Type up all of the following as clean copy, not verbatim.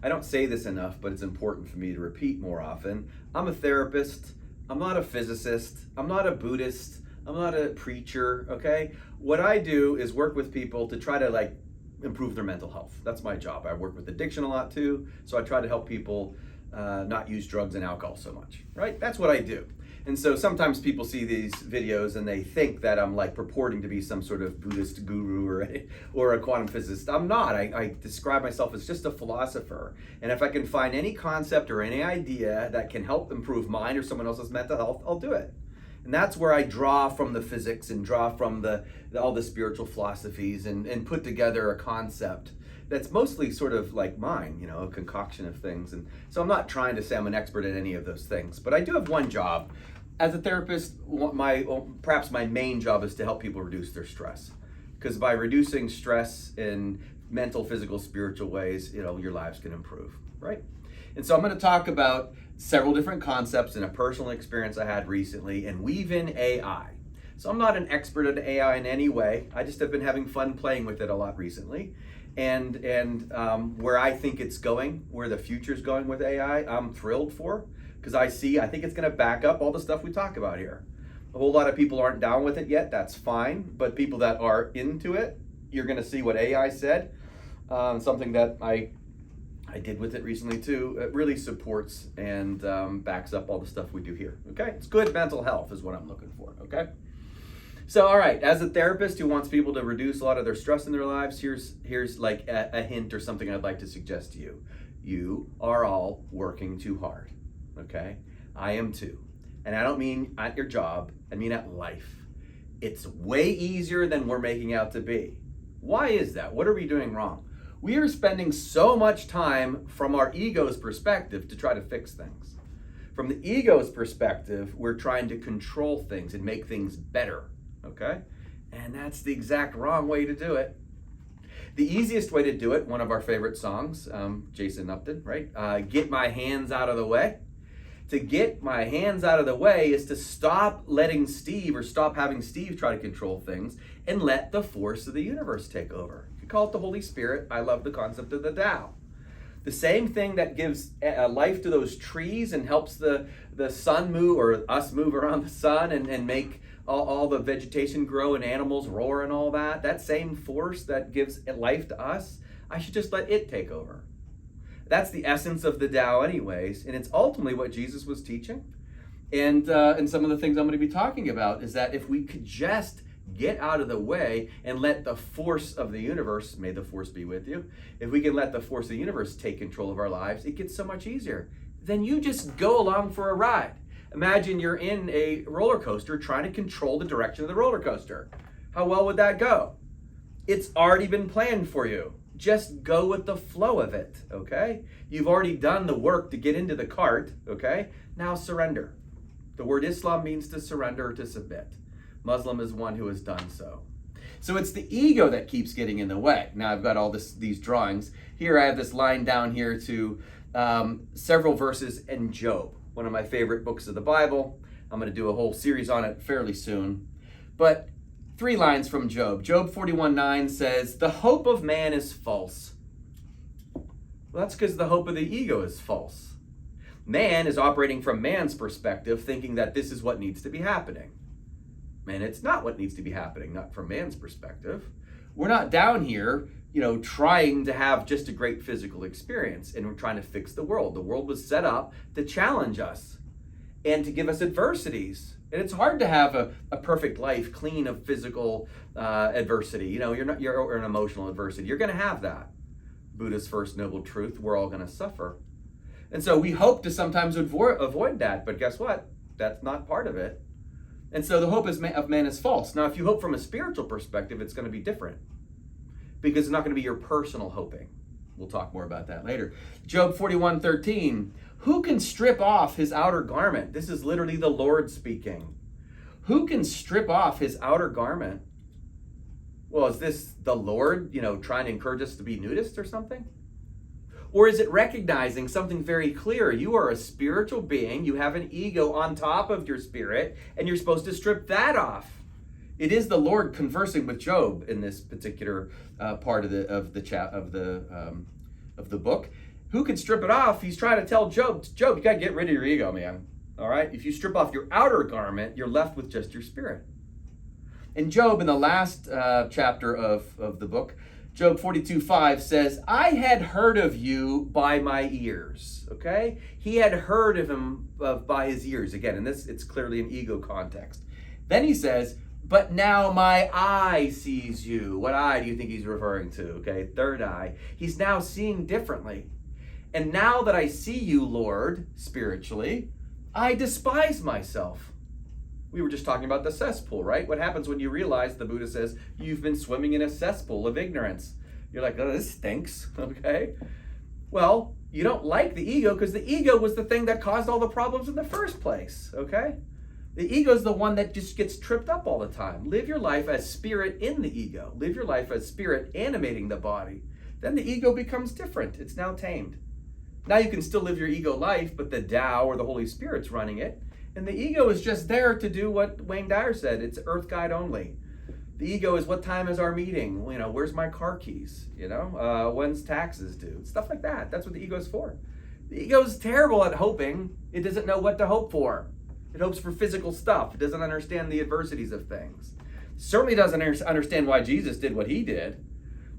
I don't say this enough, but it's important for me to repeat more often. I'm a therapist. I'm not a physicist. I'm not a Buddhist. I'm not a preacher, okay? What I do is work with people to try to improve their mental health. That's my job. I work with addiction a lot too, so I try to help people not use drugs and alcohol so much, right? That's what I do. And so sometimes people see these videos and they think that I'm purporting to be some sort of Buddhist guru or a quantum physicist. I'm not. I describe myself as just a philosopher. And if I can find any concept or any idea that can help improve mine or someone else's mental health, I'll do it. And that's where I draw from the physics and draw from all the spiritual philosophies and put together a concept that's mostly sort of like mine, a concoction of things. And so I'm not trying to say I'm an expert at any of those things, but I do have one job. As a therapist, perhaps my main job is to help people reduce their stress. Because by reducing stress in mental, physical, spiritual ways, your lives can improve, right? And so I'm going to talk about several different concepts in a personal experience I had recently and weave in AI. So I'm not an expert at AI in any way. I just have been having fun playing with it a lot recently. And where I think it's going, where the future's going with AI, I'm thrilled for. Because I think it's going to back up all the stuff we talk about here. A whole lot of people aren't down with it yet. That's fine. But people that are into it, you're going to see what AI said. Something that I did with it recently too. It really supports and backs up all the stuff we do here. Okay, it's good mental health is what I'm looking for. Okay. So, all right, as a therapist who wants people to reduce a lot of their stress in their lives, here's like a hint or something I'd like to suggest to you. You are all working too hard. Okay, I am too. And I don't mean at your job, I mean at life. It's way easier than we're making out to be. Why is that? What are we doing wrong? We are spending so much time from our ego's perspective to try to fix things. From the ego's perspective, we're trying to control things and make things better, okay? And that's the exact wrong way to do it. The easiest way to do it, one of our favorite songs, Jason Upton, right? Get my hands out of the way. To get my hands out of the way is to stop letting Steve or stop having Steve try to control things and let the force of the universe take over. You call it the Holy Spirit. I love the concept of the Tao. The same thing that gives life to those trees and helps the sun move or us move around the sun and make all the vegetation grow and animals roar and all that. That same force that gives life to us, I should just let it take over. That's the essence of the Tao anyways, and it's ultimately what Jesus was teaching. And some of the things I'm going to be talking about is that if we could just get out of the way and let the force of the universe, may the force be with you, if we can let the force of the universe take control of our lives, it gets so much easier. Then you just go along for a ride. Imagine you're in a roller coaster trying to control the direction of the roller coaster. How well would that go? It's already been planned for you. Just go with the flow of it, okay? You've already done the work to get into the cart, okay? Now surrender. The word Islam means to surrender or to submit. Muslim is one who has done so. So it's the ego that keeps getting in the way. Now I've got all these drawings. Here I have this line down here to several verses in Job, one of my favorite books of the Bible. I'm going to do a whole series on it fairly soon. But 3 lines from Job. Job 41:9 says, "The hope of man is false." Well, that's because the hope of the ego is false. Man is operating from man's perspective, thinking that this is what needs to be happening. Man, it's not what needs to be happening, not from man's perspective. We're not down here, trying to have just a great physical experience, and we're trying to fix the world. The world was set up to challenge us and to give us adversities. And it's hard to have a perfect life clean of physical adversity. You're an emotional adversity. You're going to have that. Buddha's first noble truth, we're all going to suffer. And so we hope to sometimes avoid that, but guess what? That's not part of it. And so the hope of man is false. Now, if you hope from a spiritual perspective, it's going to be different because it's not going to be your personal hoping. We'll talk more about that later. Job 41:13. Who can strip off his outer garment? This is literally the Lord speaking. Who can strip off his outer garment? Well, is this the Lord, trying to encourage us to be nudists or something? Or is it recognizing something very clear? You are a spiritual being. You have an ego on top of your spirit, and you're supposed to strip that off. It is the Lord conversing with Job in this particular part of the book. Who could strip it off? He's trying to tell Job, you got to get rid of your ego, man. All right? If you strip off your outer garment, you're left with just your spirit. And Job, in the last chapter of the book, Job 42:5 says, I had heard of you by my ears. Okay? He had heard of him by his ears. Again, in this, it's clearly an ego context. Then he says, but now my eye sees you. What eye do you think he's referring to? Okay, third eye. He's now seeing differently. And now that I see you, Lord, spiritually, I despise myself. We were just talking about the cesspool, right? What happens when you realize, the Buddha says, you've been swimming in a cesspool of ignorance. You're like, oh, this stinks, okay? Well, you don't like the ego because the ego was the thing that caused all the problems in the first place, okay? The ego is the one that just gets tripped up all the time. Live your life as spirit in the ego. Live your life as spirit animating the body. Then the ego becomes different. It's now tamed. Now you can still live your ego life, but the Tao or the Holy Spirit's running it. And the ego is just there to do what Wayne Dyer said. It's earth guide only. The ego is, what time is our meeting? You know, where's my car keys? You know, when's taxes due? Stuff like that. That's what the ego is for. The ego is terrible at hoping. It doesn't know what to hope for. It hopes for physical stuff. It doesn't understand the adversities of things. Certainly doesn't understand why Jesus did what he did,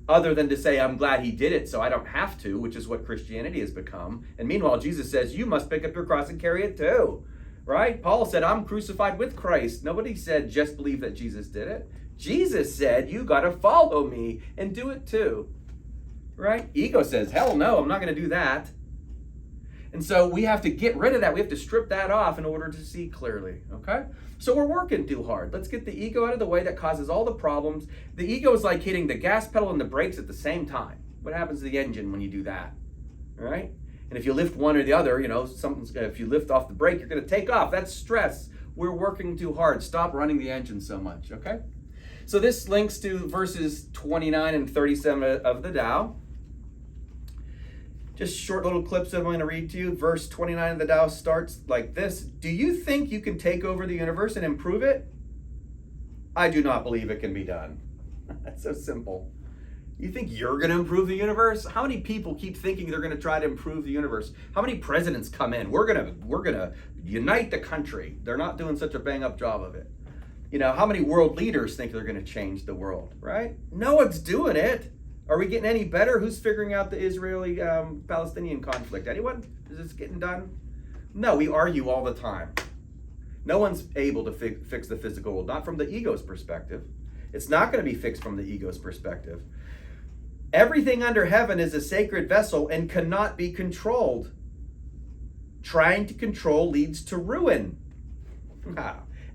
other than to say, I'm glad he did it so I don't have to, which is what Christianity has become. And meanwhile, Jesus says, you must pick up your cross and carry it too. Right? Paul said, I'm crucified with Christ. Nobody said, just believe that Jesus did it. Jesus said, you got to follow me and do it too. Right? Ego says, hell no, I'm not going to do that. And so we have to get rid of that. We have to strip that off in order to see clearly, okay? So we're working too hard. Let's get the ego out of the way that causes all the problems. The ego is like hitting the gas pedal and the brakes at the same time. What happens to the engine when you do that, all right? And if you lift one or the other, you know, if you lift off the brake, you're going to take off. That's stress. We're working too hard. Stop running the engine so much, okay? So this links to verses 29 and 37 of the Tao. Just short little clips that I'm going to read to you. Verse 29 of the Tao starts like this. Do you think you can take over the universe and improve it? I do not believe it can be done. That's so simple. You think you're going to improve the universe? How many people keep thinking they're going to try to improve the universe? How many presidents come in? We're going to unite the country. They're not doing such a bang up job of it. You know, how many world leaders think they're going to change the world, right? No one's doing it. Are we getting any better? Who's figuring out the Israeli-Palestinian conflict? Anyone? Is this getting done? No, we argue all the time. No one's able to fix the physical world, not from the ego's perspective. It's not going to be fixed from the ego's perspective. Everything under heaven is a sacred vessel and cannot be controlled. Trying to control leads to ruin.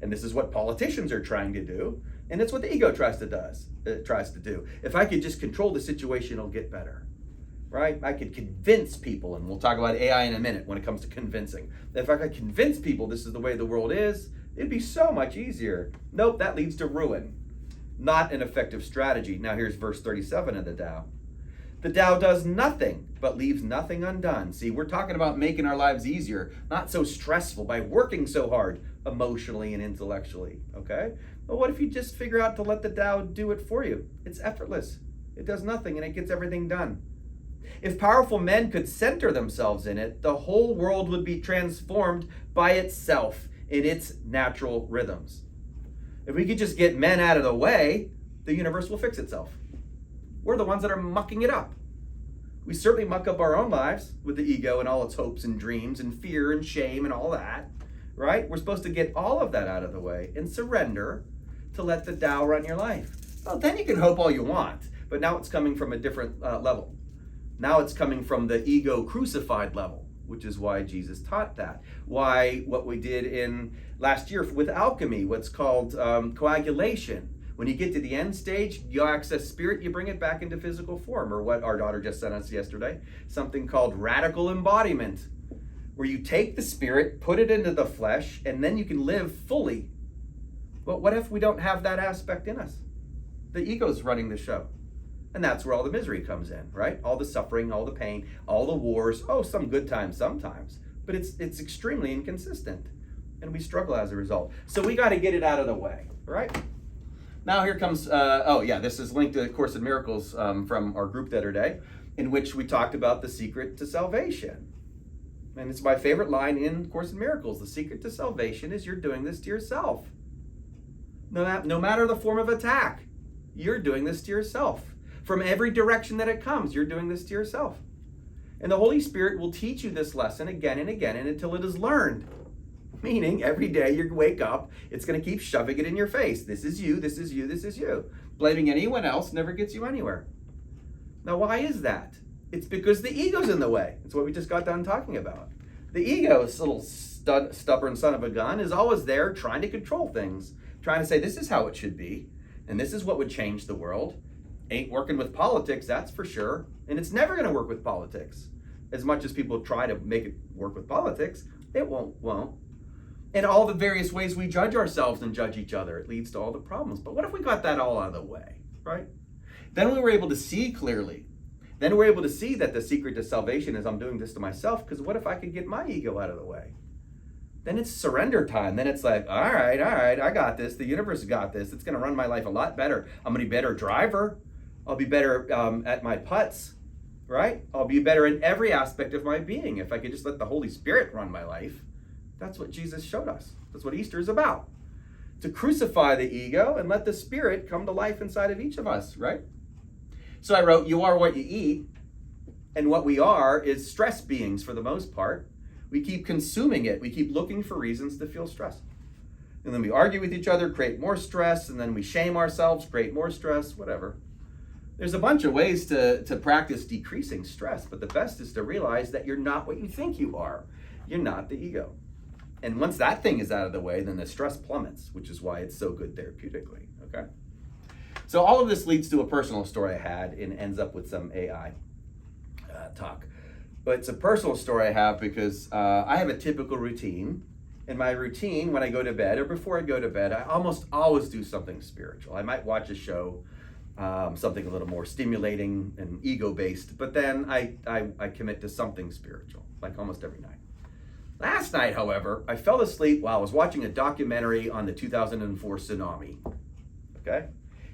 And this is what politicians are trying to do. And it's what the ego tries to do. If I could just control the situation, it'll get better, right? I could convince people, and we'll talk about AI in a minute when it comes to convincing. If I could convince people this is the way the world is, it'd be so much easier. Nope, that leads to ruin. Not an effective strategy. Now here's verse 37 of the Tao. The Tao does nothing, but leaves nothing undone. See, we're talking about making our lives easier, not so stressful by working so hard emotionally and intellectually, okay? But what if you just figure out to let the Tao do it for you? It's effortless. It does nothing and it gets everything done. If powerful men could center themselves in it, the whole world would be transformed by itself in its natural rhythms. If we could just get men out of the way, the universe will fix itself. We're the ones that are mucking it up. We certainly muck up our own lives with the ego and all its hopes and dreams and fear and shame and all that, right? We're supposed to get all of that out of the way and surrender to let the Tao run your life. Well, then you can hope all you want, but now it's coming from a different level. Now it's coming from the ego crucified level, which is why Jesus taught that. Why what we did in last year with alchemy, what's called coagulation. When you get to the end stage, you access spirit, you bring it back into physical form, or what our daughter just sent us yesterday, something called radical embodiment, where you take the spirit, put it into the flesh, and then you can live fully. But what if we don't have that aspect in us? The ego's running the show. And that's where all the misery comes in, right? All the suffering, all the pain, all the wars. Oh, some good times sometimes. But it's extremely inconsistent. And we struggle as a result. So we got to get it out of the way, right? Now here comes, this is linked to A Course in Miracles from our group the other day. in which we talked about the secret to salvation. And it's my favorite line in Course in Miracles. The secret to salvation is you're doing this to yourself. No matter the form of attack, you're doing this to yourself. From every direction that it comes, you're doing this to yourself. And the Holy Spirit will teach you this lesson again and again and until it is learned. Meaning, every day you wake up, it's going to keep shoving it in your face. This is you, this is you, this is you. Blaming anyone else never gets you anywhere. Now, why is that? It's because the ego's in the way. It's what we just got done talking about. The ego, this little stubborn son of a gun, is always there trying to control things, trying to say this is how it should be, and this is what would change the world. Ain't working with politics, that's for sure. And it's never going to work with politics. As much as people try to make it work with politics, it won't. And all the various ways we judge ourselves and judge each other, it leads to all the problems. But what if we got that all out of the way, right? Then we were able to see clearly. Then we're able to see that the secret to salvation is I'm doing this to myself, because what if I could get my ego out of the way? Then it's surrender time. Then it's like, all right, I got this. The universe got this. It's going to run my life a lot better. I'm going to be a better driver. I'll be better at my putts, right? I'll be better in every aspect of my being if I could just let the Holy Spirit run my life. That's what Jesus showed us. That's what Easter is about. To crucify the ego and let the Spirit come to life inside of each of us, right? So I wrote, you are what you eat, and what we are is stress beings for the most part. We keep consuming it. We keep looking for reasons to feel stressed. And then we argue with each other, create more stress, and then we shame ourselves, create more stress, whatever. There's a bunch of ways to practice decreasing stress, but the best is to realize that you're not what you think you are. You're not the ego. And once that thing is out of the way, then the stress plummets, which is why it's so good therapeutically, okay? So all of this leads to a personal story I had and ends up with some AI talk. But it's a personal story I have because I have a typical routine. And my routine when I go to bed or before I go to bed, I almost always do something spiritual. I might watch a show, something a little more stimulating and ego-based, but then I commit to something spiritual, like almost every night. Last night, however, I fell asleep while I was watching a documentary on the 2004 tsunami, okay?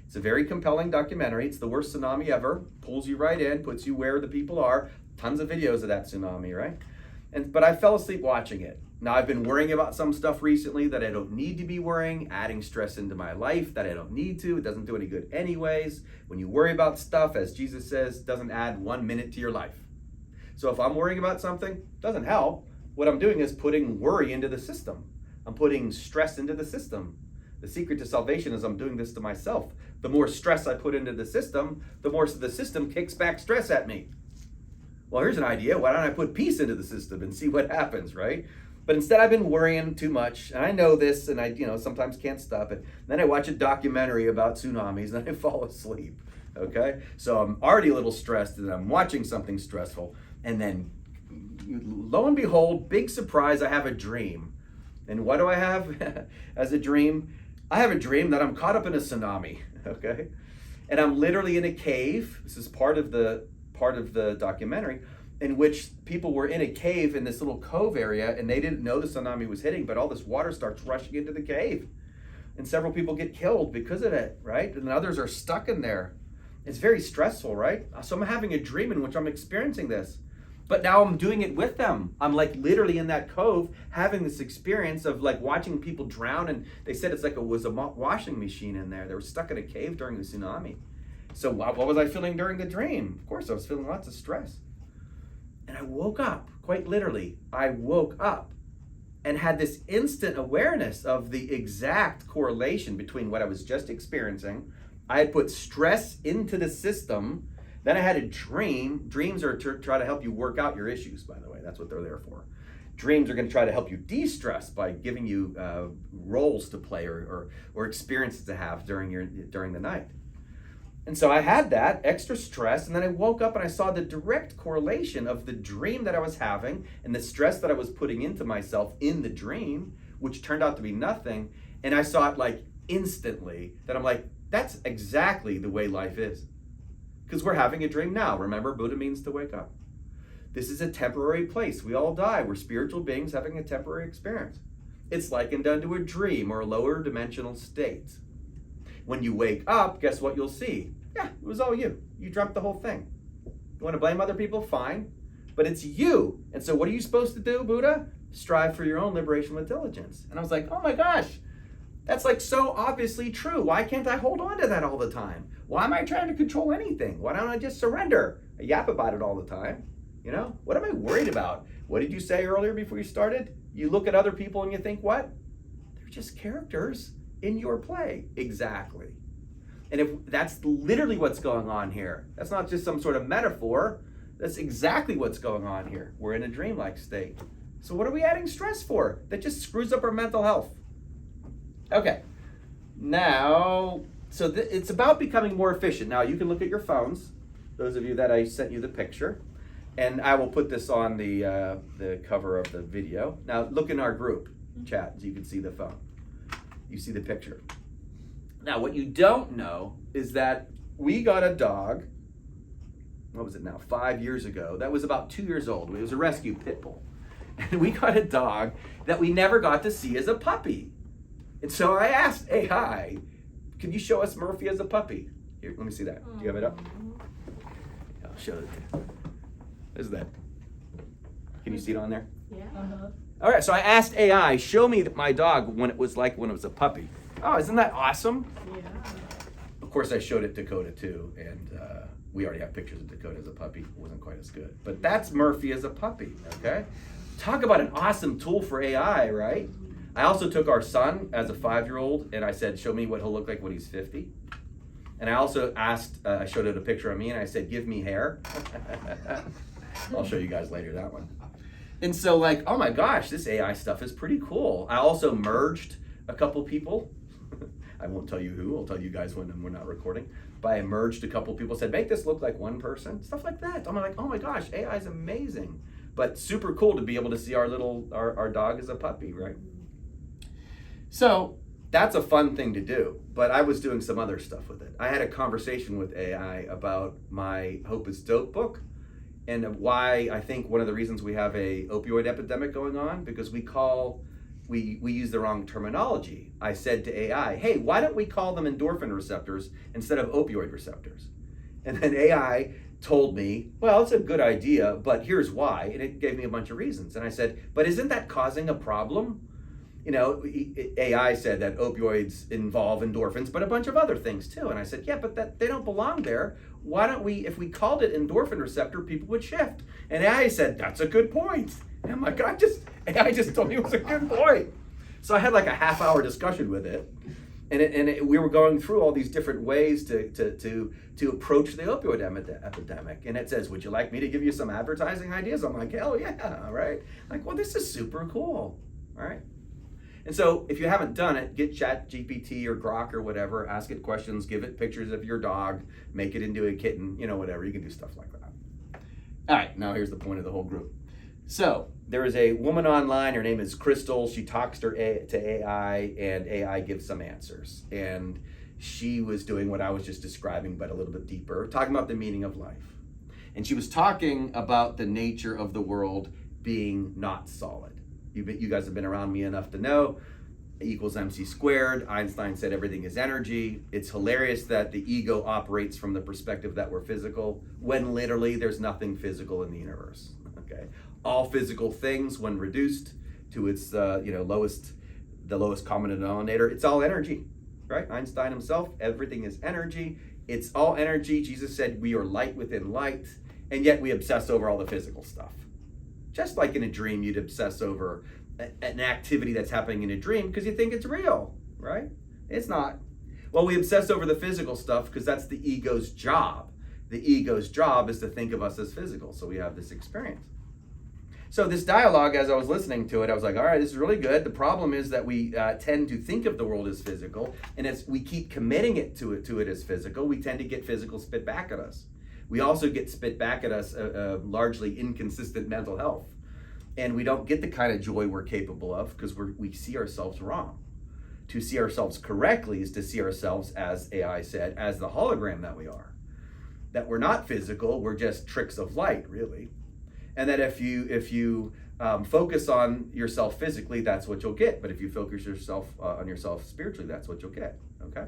It's a very compelling documentary. It's the worst tsunami ever. Pulls you right in, puts you where the people are. Tons of videos of that tsunami, right? But I fell asleep watching it. Now, I've been worrying about some stuff recently that I don't need to be worrying, adding stress into my life that I don't need to. It doesn't do any good anyways. When you worry about stuff, as Jesus says, doesn't add 1 minute to your life. So if I'm worrying about something, it doesn't help. What I'm doing is putting worry into the system. I'm putting stress into the system. The secret to salvation is I'm doing this to myself. The more stress I put into the system, the more the system kicks back stress at me. Well, here's an idea. Why don't I put peace into the system and see what happens, right? But instead I've been worrying too much. And I know this, and I sometimes can't stop it. Then I watch a documentary about tsunamis, and I fall asleep, okay? So I'm already a little stressed, and I'm watching something stressful. And then, lo and behold, big surprise, I have a dream. And what do I have as a dream? I have a dream that I'm caught up in a tsunami, okay? And I'm literally in a cave. This is part of the documentary, in which people were in a cave in this little cove area, and they didn't know the tsunami was hitting, but all this water starts rushing into the cave. And several people get killed because of it, right? And others are stuck in there. It's very stressful, right? So I'm having a dream in which I'm experiencing this. But now I'm doing it with them. I'm like literally in that cove having this experience of like watching people drown. And they said it's like it was a washing machine in there. They were stuck in a cave during the tsunami. So what was I feeling during the dream? Of course, I was feeling lots of stress. And I woke up, quite literally. I woke up and had this instant awareness of the exact correlation between what I was just experiencing. I had put stress into the system. Then I had a dream. Dreams are to try to help you work out your issues, by the way. That's what they're there for. Dreams are going to try to help you de-stress by giving you roles to play or experiences to have during the night. And so I had that extra stress, and then I woke up and I saw the direct correlation of the dream that I was having and the stress that I was putting into myself in the dream, which turned out to be nothing. And I saw it like instantly that I'm like, that's exactly the way life is. Because we're having a dream now. Remember, Buddha means to wake up. This is a temporary place. We all die. We're spiritual beings having a temporary experience. It's likened unto a dream or a lower dimensional state. When you wake up, guess what you'll see? Yeah, it was all you. You dreamt the whole thing. You want to blame other people? Fine. But it's you. And so what are you supposed to do, Buddha? Strive for your own liberation with diligence. And I was like, oh my gosh, that's like so obviously true. Why can't I hold on to that all the time? Why am I trying to control anything? Why don't I just surrender? I yap about it all the time. You know, what am I worried about? What did you say earlier before you started? You look at other people and you think, what? They're just characters in your play. Exactly. And if that's literally what's going on here, that's not just some sort of metaphor. That's exactly what's going on here. We're in a dreamlike state. So what are we adding stress for? That just screws up our mental health. Okay. Now, so it's about becoming more efficient. Now, you can look at your phones, those of you that I sent you the picture, and I will put this on the cover of the video. Now, look in our group chat so you can see the phone. You see the picture. Now, what you don't know is that we got a dog, what was it now, 5 years ago, that was about 2 years old. It was a rescue pit bull. And we got a dog that we never got to see as a puppy. And so I asked AI, can you show us Murphy as a puppy? Here, let me see that. Do you have it up? I'll show it to you. What is that? Can you see it on there? Yeah. All right, so I asked AI, show me my dog when it was like when it was a puppy. Oh, isn't that awesome? Yeah. Of course, I showed it Dakota too, and we already have pictures of Dakota as a puppy. It wasn't quite as good. But that's Murphy as a puppy, okay? Talk about an awesome tool for AI, right? I also took our son as a 5-year-old, and I said, show me what he'll look like when he's 50. And I also asked, I showed it a picture of me, and I said, give me hair. I'll show you guys later that one. And so like, oh my gosh, this AI stuff is pretty cool. I also merged a couple people. I won't tell you who, I'll tell you guys when we're not recording. But I merged a couple people, said, make this look like one person, stuff like that. I'm like, oh my gosh, AI is amazing. But super cool to be able to see our dog as a puppy, right? So that's a fun thing to do, but I was doing some other stuff with it. I had a conversation with AI about my Hope is Dope book and why I think one of the reasons we have a opioid epidemic going on, because we use the wrong terminology. I said to AI, hey, why don't we call them endorphin receptors instead of opioid receptors? And then AI told me, well, it's a good idea, but here's why. And it gave me a bunch of reasons. And I said, but isn't that causing a problem? You know, AI said that opioids involve endorphins, but a bunch of other things too. And I said, yeah, but they don't belong there. Why don't we, if we called it endorphin receptor, people would shift. And AI said, that's a good point. And I'm like, AI just told me it was a good point. So I had like a half-hour discussion with it. And we were going through all these different ways to approach the opioid epidemic. And it says, would you like me to give you some advertising ideas? I'm like, hell yeah, right? Like, well, this is super cool, all right? And so if you haven't done it, get ChatGPT or Grok or whatever, ask it questions, give it pictures of your dog, make it into a kitten, you know, whatever. You can do stuff like that. All right, now here's the point of the whole group. So there is a woman online, her name is Crystal. She talks to AI and AI gives some answers. And she was doing what I was just describing, but a little bit deeper, talking about the meaning of life. And she was talking about the nature of the world being not solid. You guys have been around me enough to know E equals MC squared. Einstein said everything is energy. It's hilarious that the ego operates from the perspective that we're physical, when literally there's nothing physical in the universe. Okay, all physical things, when reduced to its lowest common denominator, it's all energy, right? Einstein himself, everything is energy. It's all energy. Jesus said we are light within light, and yet we obsess over all the physical stuff. Just like in a dream, you'd obsess over an activity that's happening in a dream because you think it's real, right? It's not. Well, we obsess over the physical stuff because that's the ego's job. The ego's job is to think of us as physical, so we have this experience. So this dialogue, as I was listening to it, I was like, all right, this is really good. The problem is that we tend to think of the world as physical, and as we keep committing it to it as physical, we tend to get physical spit back at us. We also get spit back at us largely inconsistent mental health. And we don't get the kind of joy we're capable of because we see ourselves wrong. To see ourselves correctly is to see ourselves, as AI said, as the hologram that we are. That we're not physical, we're just tricks of light, really. And that if you focus on yourself physically, that's what you'll get. But if you focus on yourself spiritually, that's what you'll get, okay?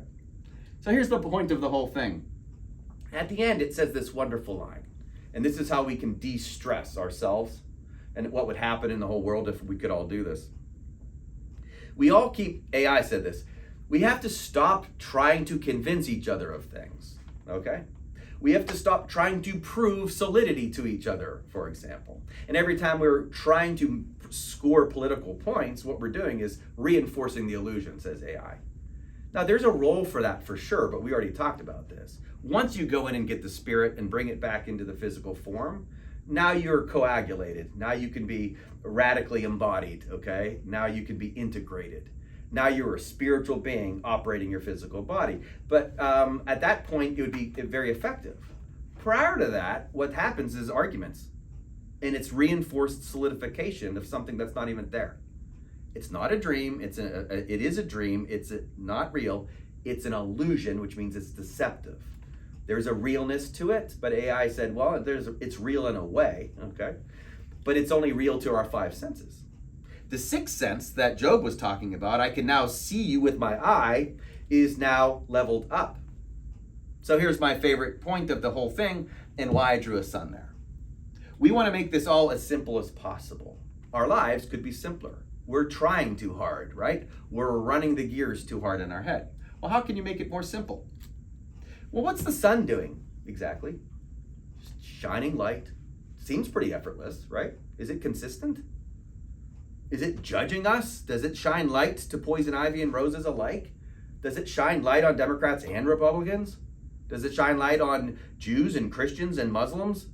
So here's the point of the whole thing. At the end, it says this wonderful line. And this is how we can de-stress ourselves and what would happen in the whole world if we could all do this. AI said this, we have to stop trying to convince each other of things, okay? We have to stop trying to prove solidity to each other, for example. And every time we're trying to score political points, what we're doing is reinforcing the illusion, says AI. Now, there's a role for that for sure, but we already talked about this. Once you go in and get the spirit and bring it back into the physical form, now you're coagulated. Now you can be radically embodied, okay? Now you can be integrated. Now you're a spiritual being operating your physical body. But at that point, it would be very effective. Prior to that, what happens is arguments. And it's reinforced solidification of something that's not even there. It's not a dream. It is a dream. It's not real. It's an illusion, which means it's deceptive. There's a realness to it, but AI said, well, it's real in a way, okay? But it's only real to our five senses. The sixth sense that Job was talking about, I can now see you with my eye, is now leveled up. So here's my favorite point of the whole thing and why I drew a sun there. We want to make this all as simple as possible. Our lives could be simpler. We're trying too hard, right? We're running the gears too hard in our head. Well, how can you make it more simple? Well, what's the sun doing exactly? Just shining light. Seems pretty effortless, right? Is it consistent? Is it judging us? Does it shine light to poison ivy and roses alike? Does it shine light on Democrats and Republicans? Does it shine light on Jews and Christians and Muslims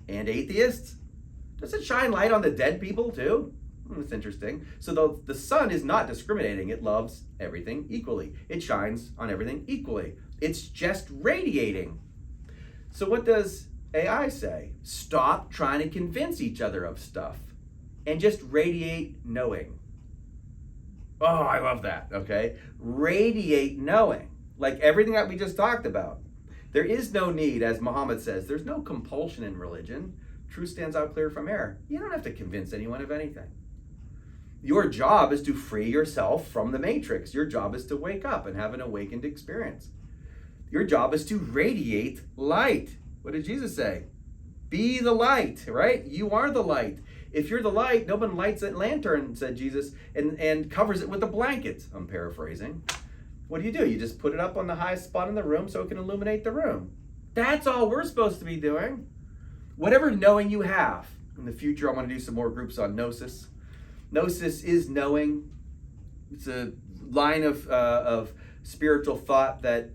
and atheists? Does it shine light on the dead people too? That's interesting. So the sun is not discriminating. It loves everything equally. It shines on everything equally. It's just radiating. So what does AI say? Stop trying to convince each other of stuff and just radiate knowing. Oh, I love that, okay? Radiate knowing, like everything that we just talked about. There is no need, as Muhammad says, there's no compulsion in religion. Truth stands out clear from error. You don't have to convince anyone of anything. Your job is to free yourself from the matrix. Your job is to wake up and have an awakened experience. Your job is to radiate light. What did Jesus say? Be the light, right? You are the light. If you're the light, no one lights a lantern, said Jesus, and covers it with a blanket. I'm paraphrasing. What do? You just put it up on the highest spot in the room so it can illuminate the room. That's all we're supposed to be doing. Whatever knowing you have. In the future, I want to do some more groups on gnosis. Gnosis is knowing. It's a line of spiritual thought that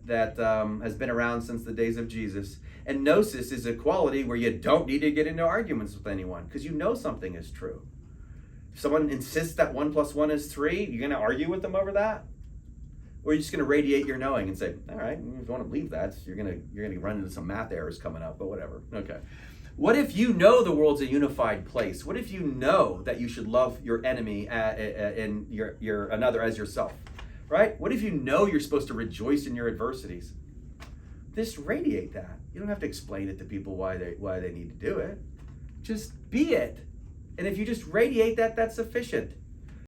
has been around since the days of Jesus. And gnosis is a quality where you don't need to get into arguments with anyone because you know something is true. If someone insists that 1 + 1 is 3, you're going to argue with them over that? Or you're just going to radiate your knowing and say, all right, if you want to believe that, you're going to run into some math errors coming up, but whatever. Okay. What if you know the world's a unified place? What if you know that you should love your enemy and your another as yourself? Right? What if you know you're supposed to rejoice in your adversities? Just radiate that. You don't have to explain it to people why they need to do it. Just be it. And if you just radiate that, that's sufficient.